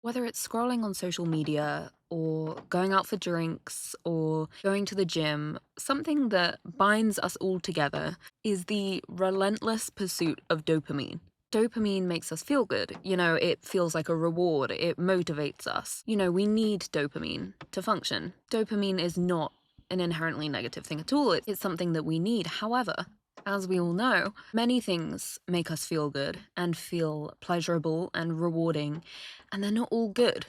Whether it's scrolling on social media or going out for drinks or going to the gym, something that binds us all together is the relentless pursuit of dopamine. Dopamine makes us feel good. It feels like a reward. It motivates us. We need dopamine to function. Dopamine is not an inherently negative thing at all. It's something that we need. However, as we all know, many things make us feel good and feel pleasurable and rewarding, and they're not all good,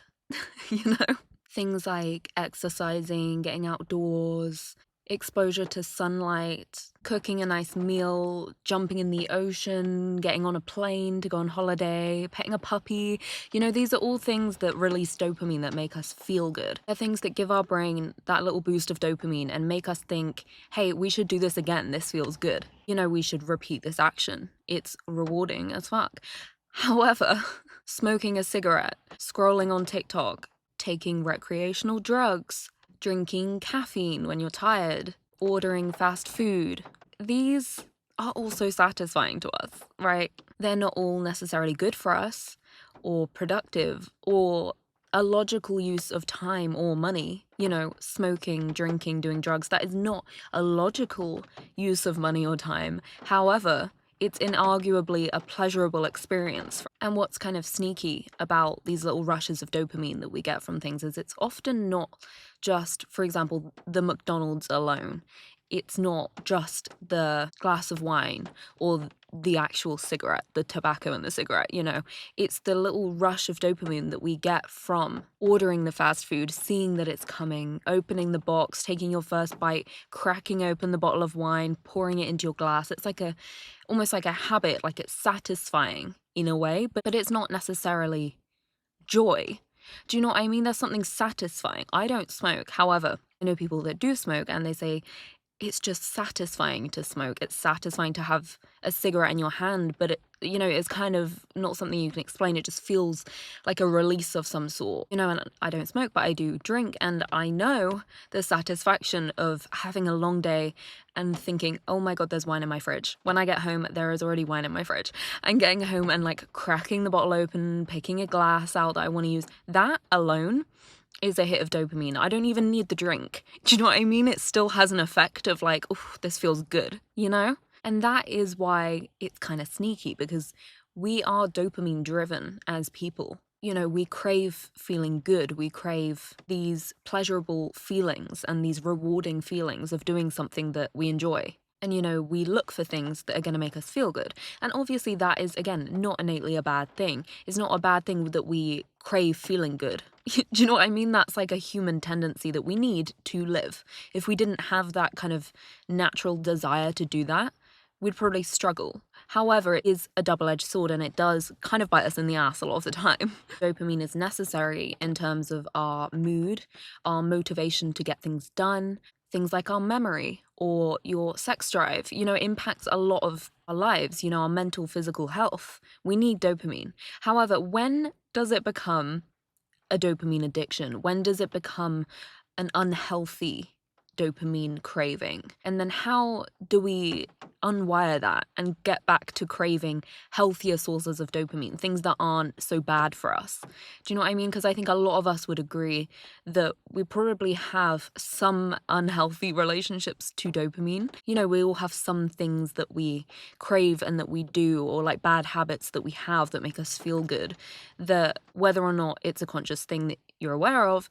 you know? Things like exercising, getting outdoors, exposure to sunlight, cooking a nice meal, jumping in the ocean, getting on a plane to go on holiday, petting a puppy. These are all things that release dopamine that make us feel good. They're things that give our brain that little boost of dopamine and make us think, hey, we should do this again. This feels good. We should repeat this action. It's rewarding as fuck. However, smoking a cigarette, scrolling on TikTok, taking recreational drugs, drinking caffeine when you're tired, ordering fast food. These are also satisfying to us, right? They're not all necessarily good for us, or productive, or a logical use of time or money. Smoking, drinking, doing drugs, that is not a logical use of money or time. However, it's inarguably a pleasurable experience. And what's kind of sneaky about these little rushes of dopamine that we get from things is it's often not just, for example, the McDonald's alone. It's not just the glass of wine or the actual cigarette, the tobacco in the cigarette, It's the little rush of dopamine that we get from ordering the fast food, seeing that it's coming, opening the box, taking your first bite, cracking open the bottle of wine, pouring it into your glass. It's like almost like a habit, like it's satisfying in a way, but it's not necessarily joy. Do you know what I mean? There's something satisfying. I don't smoke. However, I know people that do smoke and they say it's just satisfying to smoke. It's satisfying to have a cigarette in your hand, but it's kind of not something you can explain. It just feels like a release of some sort. And I don't smoke, but I do drink, and I know the satisfaction of having a long day and thinking, oh my God, there's wine in my fridge. When I get home, there is already wine in my fridge. And getting home and like cracking the bottle open, picking a glass out that I want to use, that alone is a hit of dopamine. I don't even need the drink. Do you know what I mean? It still has an effect of like, oh, this feels good. And that is why it's kind of sneaky, because we are dopamine driven as people. We crave feeling good. We crave these pleasurable feelings and these rewarding feelings of doing something that we enjoy. And, we look for things that are going to make us feel good. And obviously that is, again, not innately a bad thing. It's not a bad thing that we crave feeling good. Do you know what I mean? That's like a human tendency that we need to live. If we didn't have that kind of natural desire to do that, we'd probably struggle. However, it is a double-edged sword and it does kind of bite us in the ass a lot of the time. Dopamine is necessary in terms of our mood, our motivation to get things done, things like our memory or your sex drive. It impacts a lot of our lives, our mental, physical health. We need dopamine. However, when does it become a dopamine addiction? When does it become an unhealthy dopamine craving? And then how do we unwire that and get back to craving healthier sources of dopamine, things that aren't so bad for us? Do you know what I mean? Because I think a lot of us would agree that we probably have some unhealthy relationships to dopamine. We all have some things that we crave and that we do, or like bad habits that we have that make us feel good, that whether or not it's a conscious thing that you're aware of,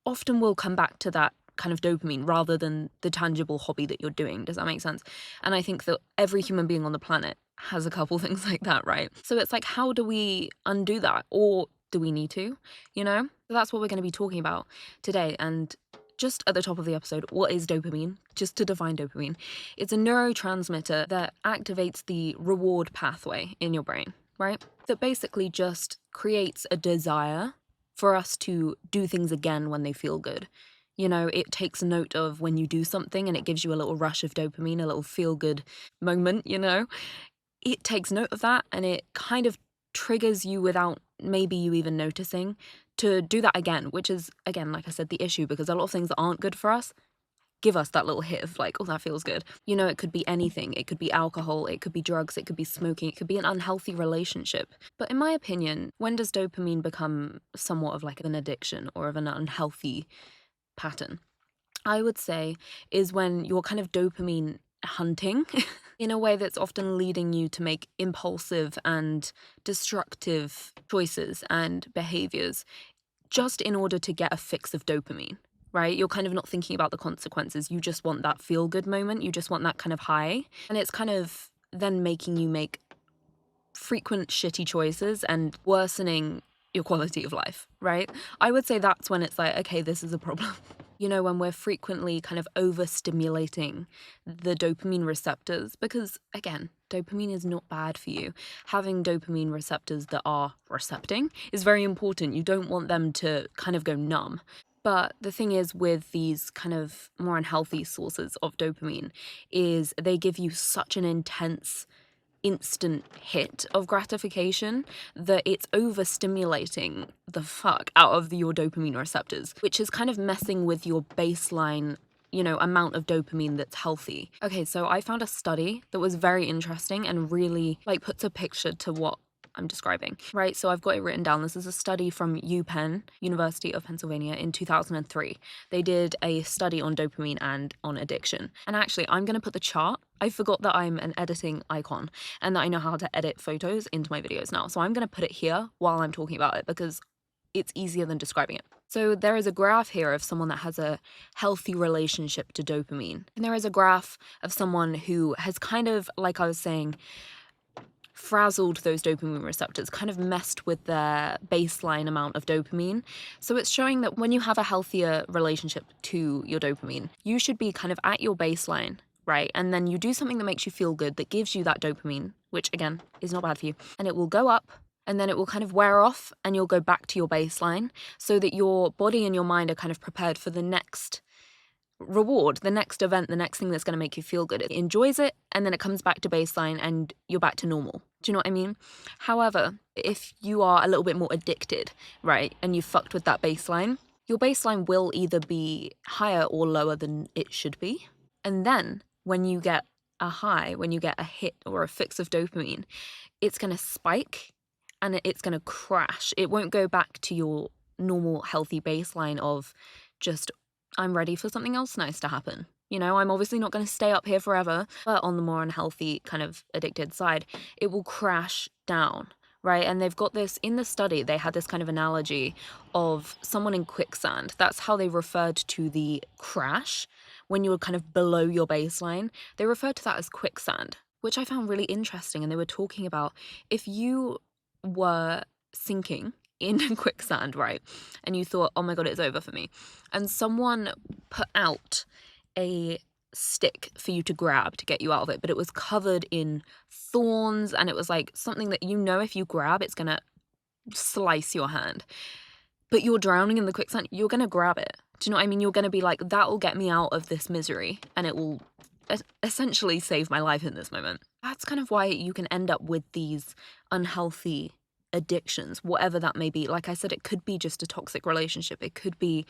often will come back to that kind of dopamine rather than the tangible hobby that you're doing. Does that make sense? And I think that every human being on the planet has a couple things like that, right? So it's like, how do we undo that? Or do we need to? So that's what we're going to be talking about today. And just at the top of the episode, what is dopamine? Just to define dopamine, it's a neurotransmitter that activates the reward pathway in your brain, right? That basically just creates a desire for us to do things again when they feel good. It takes note of when you do something and it gives you a little rush of dopamine, a little feel-good moment. It takes note of that and it kind of triggers you without maybe you even noticing to do that again, which is, again, like I said, the issue, because a lot of things that aren't good for us give us that little hit of like, oh, that feels good. You know, it could be anything. It could be alcohol, it could be drugs, it could be smoking, it could be an unhealthy relationship. But in my opinion, when does dopamine become somewhat of like an addiction or of an unhealthy pattern? I would say is when you're kind of dopamine hunting in a way that's often leading you to make impulsive and destructive choices and behaviors just in order to get a fix of dopamine, right? You're kind of not thinking about the consequences. You just want that feel good moment. You just want that kind of high. And it's kind of then making you make frequent shitty choices and worsening your quality of life, right? I would say that's when it's like, okay, this is a problem. You know, when we're frequently kind of overstimulating the dopamine receptors, because again, dopamine is not bad for you. Having dopamine receptors that are recepting is very important. You don't want them to kind of go numb. But the thing is with these kind of more unhealthy sources of dopamine is they give you such an intense instant hit of gratification that it's overstimulating the fuck out of your dopamine receptors, which is kind of messing with your baseline, you know, amount of dopamine that's healthy. Okay, so I found a study that was very interesting and really like puts a picture to what I'm describing, right? So I've got it written down. This is a study from UPenn, University of Pennsylvania, in 2003. They did a study on dopamine and on addiction. And actually, I'm going to put the chart. I forgot that I'm an editing icon and that I know how to edit photos into my videos now. So I'm going to put it here while I'm talking about it because it's easier than describing it. So there is a graph here of someone that has a healthy relationship to dopamine. And there is a graph of someone who has kind of, like I was saying, frazzled those dopamine receptors, kind of messed with their baseline amount of dopamine. So it's showing that when you have a healthier relationship to your dopamine, you should be kind of at your baseline, right? And then you do something that makes you feel good, that gives you that dopamine, which again is not bad for you, and it will go up and then it will kind of wear off and you'll go back to your baseline so that your body and your mind are kind of prepared for the next reward, the next event, the next thing that's going to make you feel good. It enjoys it and then it comes back to baseline and you're back to normal. Do you know what I mean? However, if you are a little bit more addicted, right, and you fucked with that baseline, your baseline will either be higher or lower than it should be. And then when you get a high, when you get a hit or a fix of dopamine, it's going to spike and it's going to crash. It won't go back to your normal healthy baseline of just, I'm ready for something else nice to happen. You know, I'm obviously not going to stay up here forever, but on the more unhealthy kind of addicted side, it will crash down, right? And they've got this, in the study, they had this kind of analogy of someone in quicksand. That's how they referred to the crash when you were kind of below your baseline. They referred to that as quicksand, which I found really interesting. And they were talking about if you were sinking in quicksand, right? And you thought, oh my God, it's over for me. And someone put out a stick for you to grab to get you out of it, but it was covered in thorns and it was like something that, you know, if you grab, it's gonna slice your hand. But you're drowning in the quicksand, you're gonna grab it. Do you know what I mean? You're gonna be like, that will get me out of this misery and it will essentially save my life in this moment. That's kind of why you can end up with these unhealthy addictions, whatever that may be. Like I said, it could be just a toxic relationship. It could be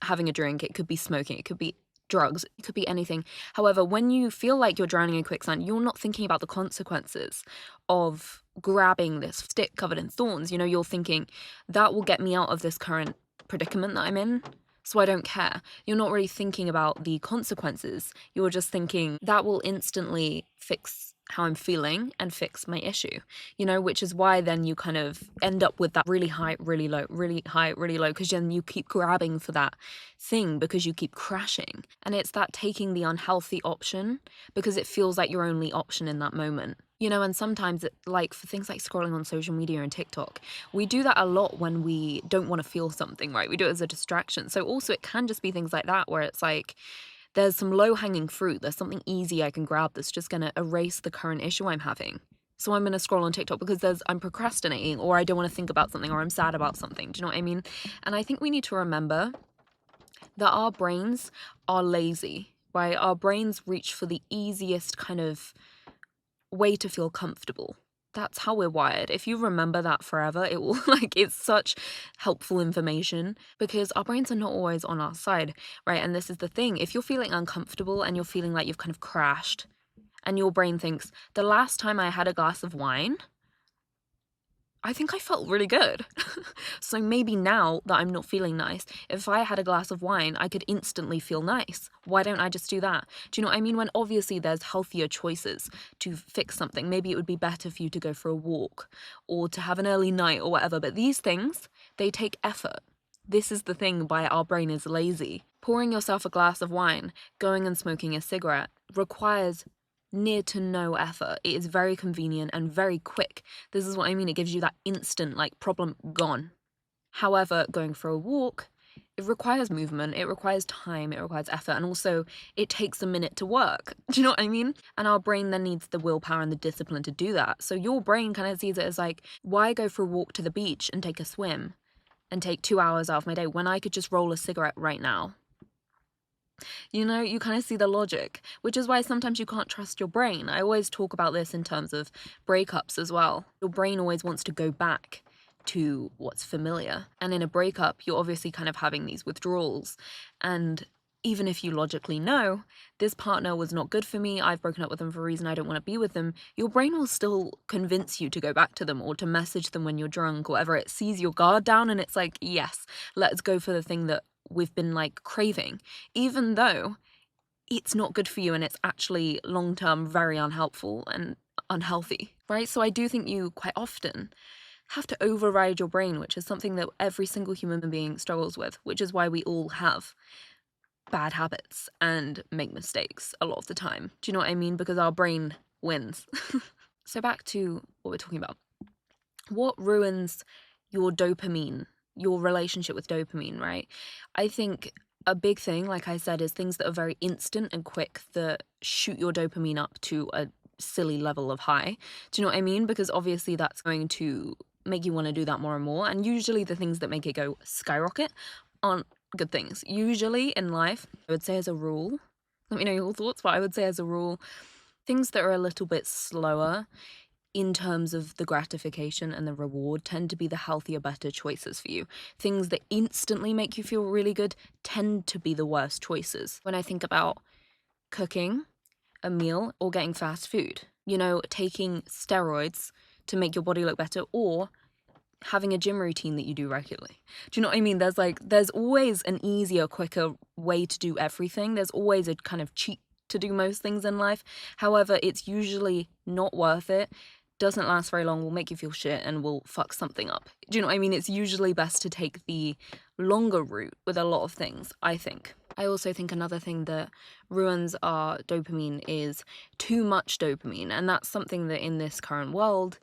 having a drink. It could be smoking. It could be drugs. It could be anything. However, when you feel like you're drowning in quicksand, you're not thinking about the consequences of grabbing this stick covered in thorns. You know, you're thinking, that will get me out of this current predicament that I'm in, so I don't care. You're not really thinking about the consequences. You're just thinking, that will instantly fix how I'm feeling and fix my issue, you know, which is why then you kind of end up with that really high, really low, really high, really low, because then you keep grabbing for that thing because you keep crashing. And it's that taking the unhealthy option because it feels like your only option in that moment. You know, and sometimes it, like for things like scrolling on social media and TikTok, we do that a lot when we don't want to feel something, right? We do it as a distraction. So also it can just be things like that where it's like, there's some low-hanging fruit, there's something easy I can grab that's just going to erase the current issue I'm having. So I'm going to scroll on TikTok because I'm procrastinating or I don't want to think about something or I'm sad about something. Do you know what I mean? And I think we need to remember that our brains are lazy, right? Our brains reach for the easiest kind of way to feel comfortable. That's how we're wired. If you remember that forever, it will like it's such helpful information because our brains are not always on our side, right? And this is the thing. If you're feeling uncomfortable and you're feeling like you've kind of crashed and your brain thinks, the last time I had a glass of wine, I think I felt really good. So maybe now that I'm not feeling nice, if I had a glass of wine, I could instantly feel nice. Why don't I just do that? Do you know what I mean? When obviously there's healthier choices to fix something. Maybe it would be better for you to go for a walk or to have an early night or whatever. But these things, they take effort. This is the thing why our brain is lazy. Pouring yourself a glass of wine, going and smoking a cigarette requires near to no effort. It is very convenient and very quick. This is what I mean. It gives you that instant, like, problem gone. However, going for a walk, it requires movement, it requires time, it requires effort, and also it takes a minute to work. Do you know what I mean? And our brain then needs the willpower and the discipline to do that. So your brain kind of sees it as like, why go for a walk to the beach and take a swim and take 2 hours out of my day when I could just roll a cigarette right now? You know, you kind of see the logic, which is why sometimes you can't trust your brain. I always talk about this in terms of breakups as well. Your brain always wants to go back to what's familiar. And in a breakup, you're obviously kind of having these withdrawals. And even if you logically know, this partner was not good for me, I've broken up with them for a reason, I don't want to be with them, your brain will still convince you to go back to them or to message them when you're drunk or whatever. It sees your guard down and it's like, yes, let's go for the thing that we've been like craving, even though it's not good for you and it's actually long-term very unhelpful and unhealthy, right? So I do think you quite often have to override your brain, which is something that every single human being struggles with, which is why we all have bad habits and make mistakes a lot of the time. Do you know what I mean? Because our brain wins. So back to what we're talking about. What ruins your dopamine, your relationship with dopamine, right? I think a big thing, like I said, is things that are very instant and quick that shoot your dopamine up to a silly level of high. Do you know what I mean? Because obviously that's going to make you want to do that more and more. And usually the things that make it go skyrocket aren't good things. Usually in life, I would say as a rule, let me know your thoughts, but I would say as a rule, things that are a little bit slower in terms of the gratification and the reward tend to be the healthier, better choices for you. Things that instantly make you feel really good tend to be the worst choices. When I think about cooking a meal or getting fast food, you know, taking steroids to make your body look better or having a gym routine that you do regularly. Do you know what I mean? There's always an easier, quicker way to do everything. There's always a kind of cheat to do most things in life. However, it's usually not worth it, doesn't last very long, will make you feel shit and will fuck something up. Do you know what I mean? It's usually best to take the longer route with a lot of things, I think. I also think another thing that ruins our dopamine is too much dopamine. And that's something that in this current world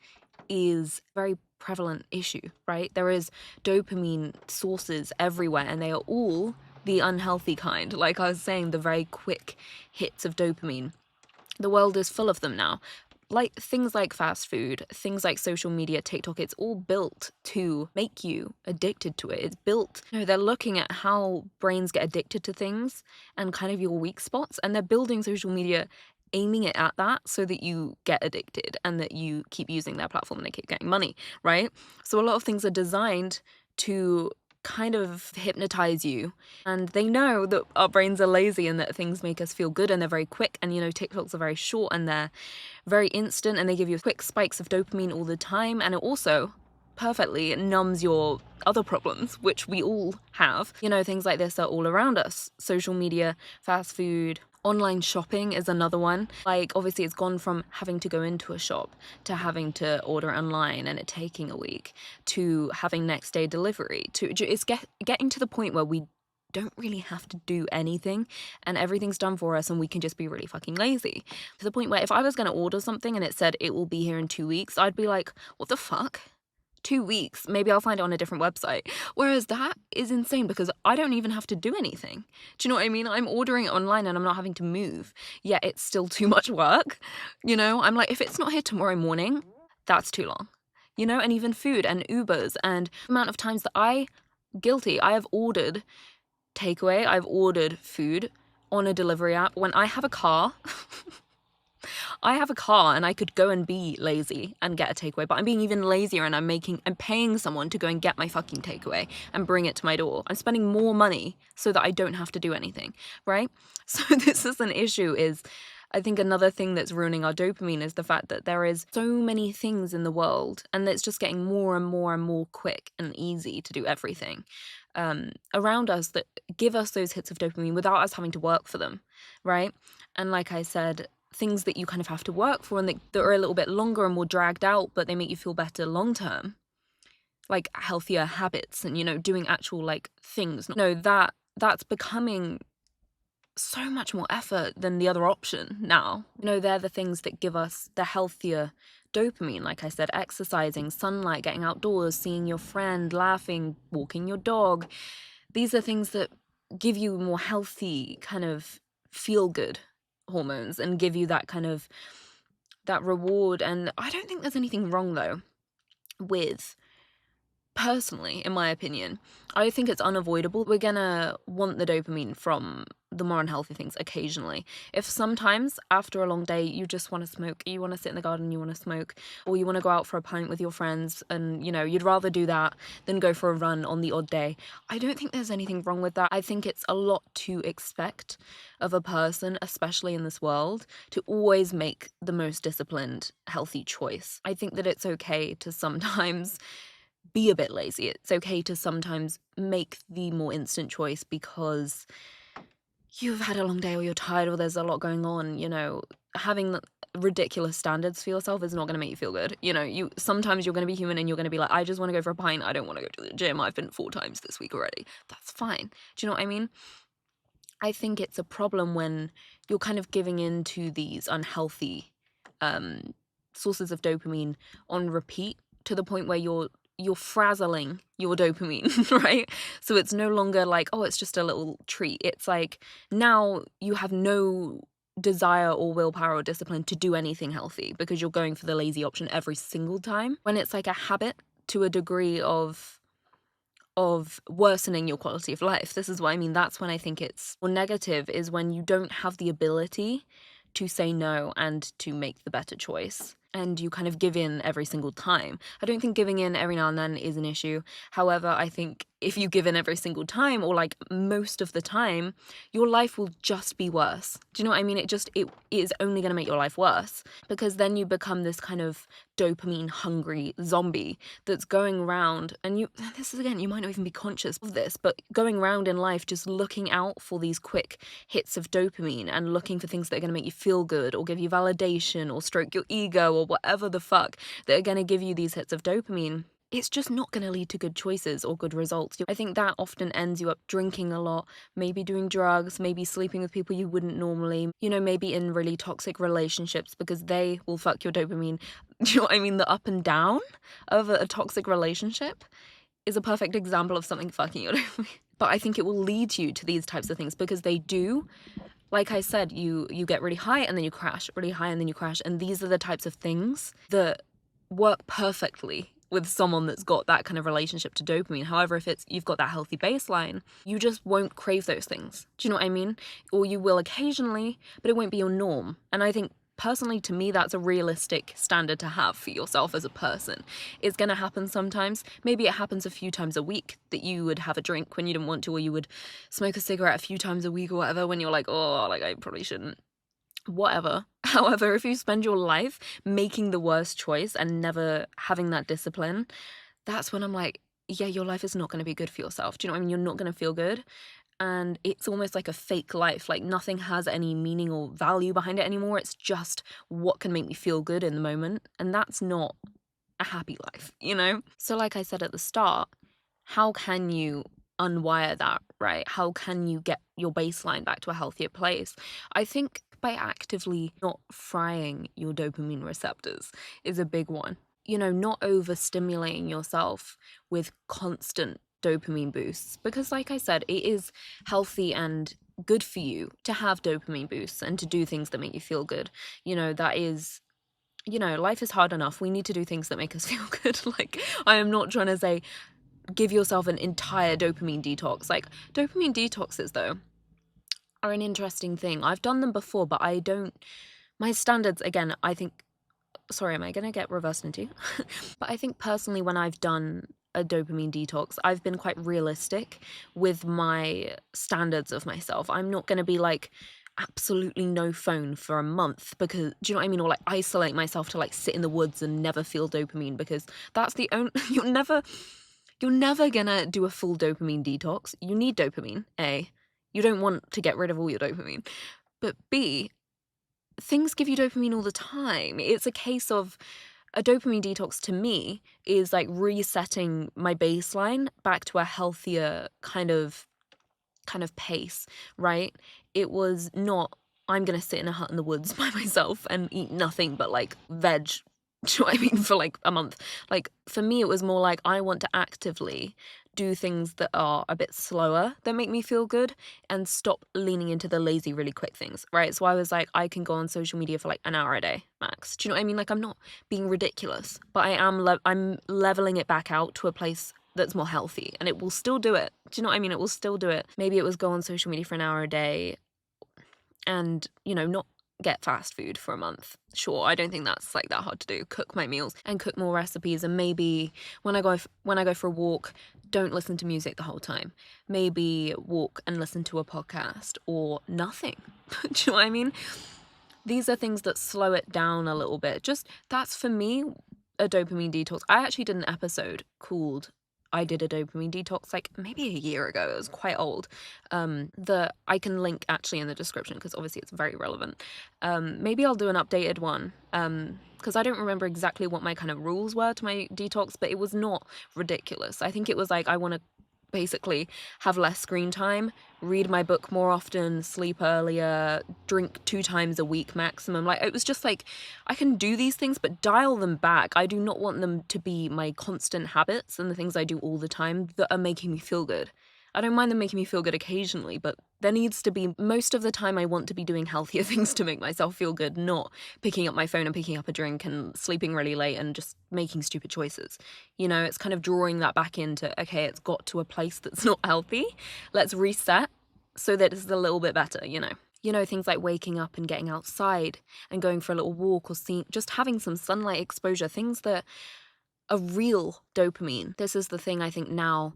is a very prevalent issue, right? There is dopamine sources everywhere and they are all the unhealthy kind. Like I was saying, the very quick hits of dopamine. The world is full of them now. Like things like fast food, things like social media, TikTok, it's all built to make you addicted to it. It's built, you know, they're looking at how brains get addicted to things and kind of your weak spots, and they're building social media aiming it at that so that you get addicted and that you keep using their platform and they keep getting money, right? So a lot of things are designed to kind of hypnotize you, and they know that our brains are lazy and that things make us feel good and they're very quick, and you know, TikToks are very short and they're very instant and they give you quick spikes of dopamine all the time, and it also perfectly numbs your other problems, which we all have. You know, things like this are all around us. Social media, fast food, online shopping is another one. Like, obviously it's gone from having to go into a shop to having to order online and it taking a week to having next day delivery to it's getting to the point where we don't really have to do anything and everything's done for us and we can just be really fucking lazy. To the point where if I was going to order something and it said it will be here in 2 weeks, I'd be like, what the fuck? 2 weeks, maybe I'll find it on a different website. Whereas that is insane because I don't even have to do anything. Do you know what I mean? I'm ordering it online and I'm not having to move, yet it's still too much work. You know, I'm like, if it's not here tomorrow morning, that's too long. You know, and even food and Ubers and the amount of times that I have ordered takeaway, I've ordered food on a delivery app when I have a car. I have a car and I could go and be lazy and get a takeaway, but I'm being even lazier and I'm paying someone to go and get my fucking takeaway and bring it to my door. I'm spending more money so that I don't have to do anything, right? So this is an issue. Is I think another thing that's ruining our dopamine is the fact that there is so many things in the world and it's just getting more and more and more quick and easy to do everything around us that give us those hits of dopamine without us having to work for them, right? And like I said, things that you kind of have to work for and that are a little bit longer and more dragged out, but they make you feel better long term, like healthier habits and, doing actual like things. No, that's becoming so much more effort than the other option now. They're the things that give us the healthier dopamine. Like I said, exercising, sunlight, getting outdoors, seeing your friend, laughing, walking your dog. These are things that give you more healthy kind of feel good hormones and give you that kind of that reward. And I don't think there's anything wrong though with, personally, in my opinion, I think it's unavoidable. We're gonna want the dopamine from the more unhealthy things occasionally. If sometimes after a long day you just want to smoke, you want to sit in the garden, you want to smoke, or you want to go out for a pint with your friends and, you'd rather do that than go for a run on the odd day, I don't think there's anything wrong with that. I think it's a lot to expect of a person, especially in this world, to always make the most disciplined, healthy choice. I think that it's okay to sometimes be a bit lazy. It's okay to sometimes make the more instant choice because you've had a long day or you're tired or there's a lot going on. Having ridiculous standards for yourself is not going to make you feel good. Sometimes you're going to be human and you're going to be like, I just want to go for a pint. I don't want to go to the gym. I've been 4 times this week already. That's fine. Do you know what I mean? I think it's a problem when you're kind of giving in to these unhealthy sources of dopamine on repeat to the point where you're frazzling your dopamine, right? So it's no longer like, oh, it's just a little treat. It's like now you have no desire or willpower or discipline to do anything healthy because you're going for the lazy option every single time. When it's like a habit to a degree of worsening your quality of life. This is what I mean. That's when I think it's more negative, is when you don't have the ability to say no and to make the better choice. And you kind of give in every single time. I don't think giving in every now and then is an issue. However, I think if you give in every single time, or like most of the time, your life will just be worse. Do you know what I mean? It is only going to make your life worse, because then you become this kind of dopamine hungry zombie that's going around, and this is, again, you might not even be conscious of this, but going around in life just looking out for these quick hits of dopamine and looking for things that are going to make you feel good or give you validation or stroke your ego or whatever the fuck that are going to give you these hits of dopamine. It's just not going to lead to good choices or good results. I think that often ends you up drinking a lot, maybe doing drugs, maybe sleeping with people you wouldn't normally, maybe in really toxic relationships, because they will fuck your dopamine. Do you know what I mean? The up and down of a toxic relationship is a perfect example of something fucking your dopamine. But I think it will lead you to these types of things because they do. Like I said, you get really high and then you crash, really high and then you crash. And these are the types of things that work perfectly with someone that's got that kind of relationship to dopamine. However, if you've got that healthy baseline, you just won't crave those things. Do you know what I mean? Or you will occasionally, but it won't be your norm. And I think, personally, to me, that's a realistic standard to have for yourself as a person. It's going to happen sometimes. Maybe it happens a few times a week that you would have a drink when you didn't want to, or you would smoke a cigarette a few times a week or whatever when you're like, oh, like I probably shouldn't. Whatever. However, if you spend your life making the worst choice and never having that discipline, that's when I'm like, yeah, your life is not going to be good for yourself. Do you know what I mean? You're not going to feel good. And it's almost like a fake life. Like nothing has any meaning or value behind it anymore. It's just what can make me feel good in the moment. And that's not a happy life, So like I said at the start, how can you unwire that, right? How can you get your baseline back to a healthier place? I think by actively not frying your dopamine receptors is a big one. Not overstimulating yourself with constant dopamine boosts, because like I said, it is healthy and good for you to have dopamine boosts and to do things that make you feel good. That is, life is hard enough. We need to do things that make us feel good. Like, I am not trying to say give yourself an entire dopamine detox. Like, dopamine detoxes, though, are an interesting thing. I've done them before, but I don't My standards, again, I think, sorry, am I gonna get reversed into? But I think personally, when I've done a dopamine detox, I've been quite realistic with my standards of myself. I'm not gonna be like, absolutely no phone for a month because, do you know what I mean? Or like isolate myself to like sit in the woods and never feel dopamine, because that's the only, you're never gonna do a full dopamine detox. You need dopamine, A. You don't want to get rid of all your dopamine. But B, things give you dopamine all the time. It's a case of, a dopamine detox to me is like resetting my baseline back to a healthier kind of pace, right? It was not, I'm gonna sit in a hut in the woods by myself and eat nothing but like veg. Do you know what I mean? For like a month. Like for me, it was more like I want to actively do things that are a bit slower that make me feel good and stop leaning into the lazy, really quick things, right? So I was like, I can go on social media for like an hour a day max. Do you know what I mean? Like I'm not being ridiculous, but I'm leveling it back out to a place that's more healthy, and it will still do it. Do you know what I mean? It will still do it. Maybe it was go on social media for an hour a day and, not get fast food for a month. Sure, I don't think that's like that hard to do. Cook my meals and cook more recipes, and maybe when I go for a walk, don't listen to music the whole time. Maybe walk and listen to a podcast or nothing. Do you know what I mean? These are things that slow it down a little bit. Just that's for me a dopamine detox. I actually did an episode called I did a dopamine detox like maybe a year ago. It was quite old. That I can link actually in the description because obviously it's very relevant. Maybe I'll do an updated one. Because I don't remember exactly what my kind of rules were to my detox, but it was not ridiculous. I think it was like I want to basically have less screen time, read my book more often, sleep earlier, drink 2 times a week maximum. Like it was just like I can do these things but dial them back. I do not want them to be my constant habits and the things I do all the time that are making me feel good. I don't mind them making me feel good occasionally, but there needs to be, most of the time I want to be doing healthier things to make myself feel good, not picking up my phone and picking up a drink and sleeping really late and just making stupid choices. It's kind of drawing that back into, okay, it's got to a place that's not healthy. Let's reset so that it's a little bit better, things like waking up and getting outside and going for a little walk or just having some sunlight exposure, things that are real dopamine. This is the thing I think now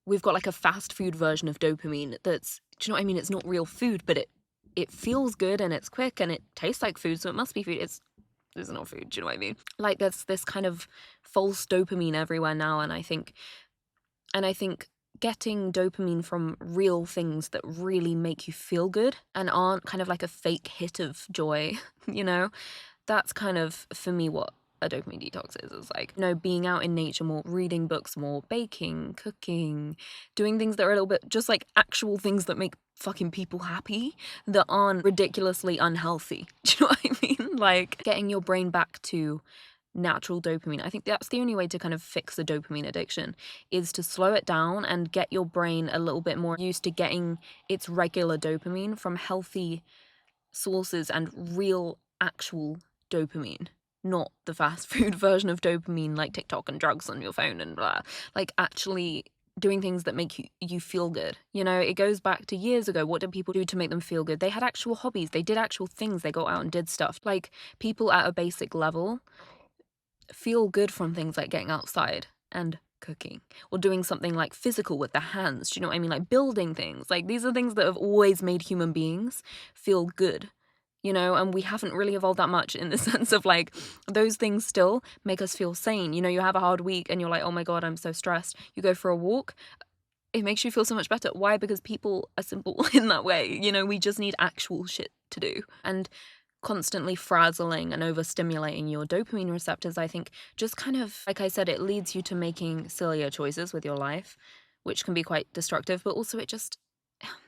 we've got like a fast food version of dopamine that's, do you know what I mean? It's not real food, but it feels good and it's quick and it tastes like food, so it must be food. It's not food, do you know what I mean? Like there's this kind of false dopamine everywhere now, and I think getting dopamine from real things that really make you feel good and aren't kind of like a fake hit of joy, that's kind of for me what a dopamine detox is like, being out in nature more, reading books more, baking, cooking, doing things that are a little bit just like actual things that make fucking people happy that aren't ridiculously unhealthy. Do you know what I mean? Like getting your brain back to natural dopamine. I think that's the only way to kind of fix a dopamine addiction, is to slow it down and get your brain a little bit more used to getting its regular dopamine from healthy sources and real actual dopamine, not the fast food version of dopamine like TikTok and drugs on your phone and blah. Like actually doing things that make you feel good. It goes back to years ago. What did people do to make them feel good? They had actual hobbies. They did actual things. They got out and did stuff. Like people at a basic level feel good from things like getting outside and cooking or doing something like physical with their hands. Do you know what I mean? Like building things. Like these are things that have always made human beings feel good. And we haven't really evolved that much in the sense of like those things still make us feel sane. You have a hard week and you're like, oh my God, I'm so stressed. You go for a walk, it makes you feel so much better. Why? Because people are simple in that way. We just need actual shit to do. And constantly frazzling and overstimulating your dopamine receptors, I think just kind of, like I said, it leads you to making sillier choices with your life, which can be quite destructive, but also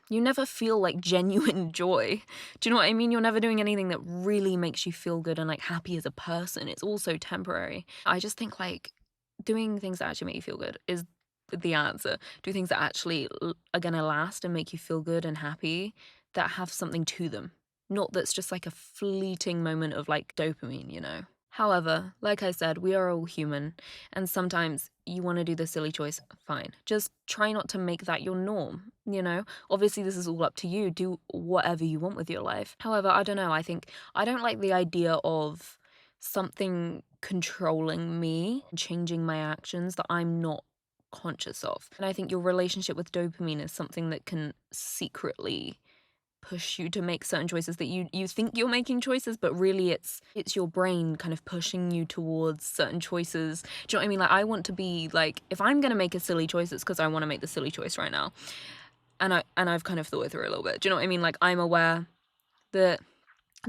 you never feel like genuine joy. Do you know what I mean? You're never doing anything that really makes you feel good and like happy as a person. It's also temporary. I just think like doing things that actually make you feel good is the answer. Do things that actually are gonna last and make you feel good and happy, that have something to them. Not that's just like a fleeting moment of like dopamine. However, like I said, we are all human, and sometimes you want to do the silly choice, fine. Just try not to make that your norm, you know? Obviously, this is all up to you. Do whatever you want with your life. However, I don't know. I don't like the idea of something controlling me, changing my actions that I'm not conscious of. And I think your relationship with dopamine is something that can secretly push you to make certain choices that you think you're making choices, but really it's your brain kind of pushing you towards certain choices. Do you know what I mean? Like, I want to be like, if I'm gonna make a silly choice, it's because I want to make the silly choice right now. And I've kind of thought it through a little bit. Do you know what I mean? Like, I'm aware that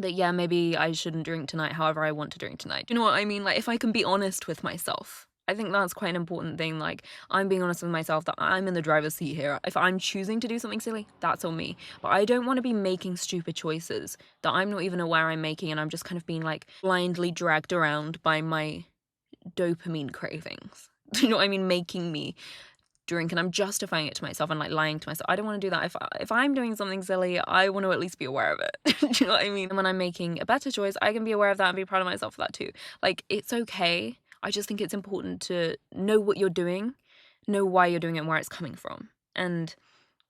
yeah, maybe I shouldn't drink tonight, however I want to drink tonight. Do you know what I mean? Like, if I can be honest with myself, I think that's quite an important thing. Like, I'm being honest with myself that I'm in the driver's seat here. If I'm choosing to do something silly, that's on me. But I don't want to be making stupid choices that I'm not even aware I'm making, and I'm just kind of being like blindly dragged around by my dopamine cravings. Do you know what I mean? Making me drink, and I'm justifying it to myself and like lying to myself. I don't want to do that. If I'm doing something silly, I want to at least be aware of it. Do you know what I mean? And when I'm making a better choice, I can be aware of that and be proud of myself for that too. Like, it's okay. I just think it's important to know what you're doing, know why you're doing it and where it's coming from. And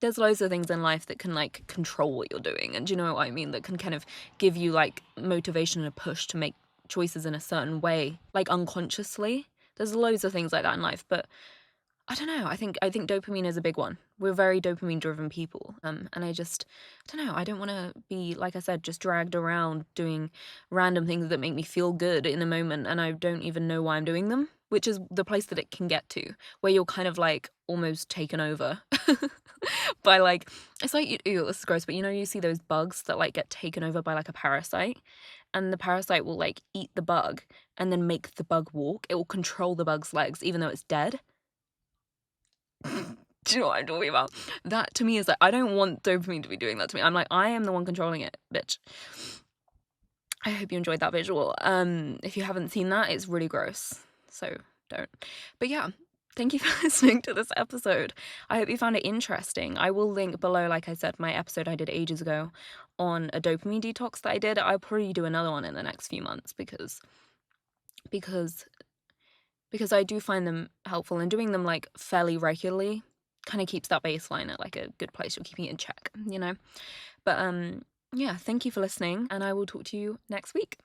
there's loads of things in life that can like control what you're doing, and do you know what I mean, that can kind of give you like motivation and a push to make choices in a certain way, like unconsciously. There's loads of things like that in life, but I don't know. I think dopamine is a big one. We're very dopamine driven people. And I don't know. I don't want to be, like I said, just dragged around doing random things that make me feel good in a moment, and I don't even know why I'm doing them, which is the place that it can get to, where you're kind of like almost taken over by like, it's like, ew, this is gross, but you see those bugs that like get taken over by like a parasite, and the parasite will like eat the bug and then make the bug walk. It will control the bug's legs even though it's dead. Do you know what I'm talking about? That to me is like, I don't want dopamine to be doing that to me. I'm like, I am the one controlling it, bitch. I hope you enjoyed that visual. If you haven't seen that, it's really gross, so don't. But yeah, thank you for listening to this episode. I hope you found it interesting. I will link below, like I said, my episode I did ages ago on a dopamine detox that I did. I'll probably do another one in the next few months because I do find them helpful, and doing them like fairly regularly kind of keeps that baseline at like a good place. You're keeping it in check, you know? But yeah, thank you for listening, and I will talk to you next week.